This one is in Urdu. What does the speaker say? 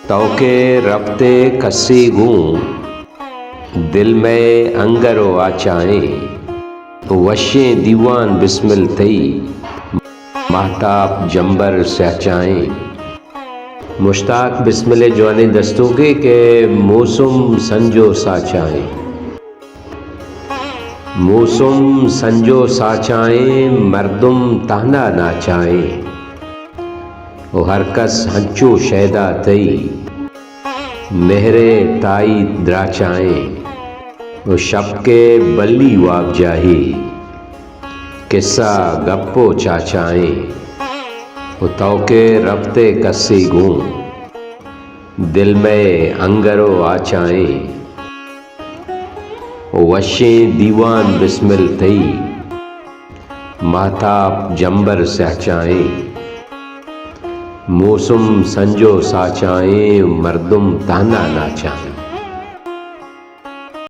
توکے ربتے کسی گوں دل میں انگرو آچائیں وشیں دیوان بسمل تئی مہتاب جمبر سہچائیں مشتاق بسمل جوانی دستوں کے کہ موسم سنجو ساچائیں موسم سنجو ساچائیں مردم تہنا ناچائیں وہ ہر کس ہنچو شیدا تئی مہرے تائی دراچائیں وہ شب کے بلی واب جاہی قصہ گپو چاچائیں وہ توکے ربتے کسی گوں دل میں انگرو آچائیں وشیں دیوان بسمل تئی مہتاب جمبر سہچائیں موسم سنجو ساچائیں مردم تانا ناچائیں۔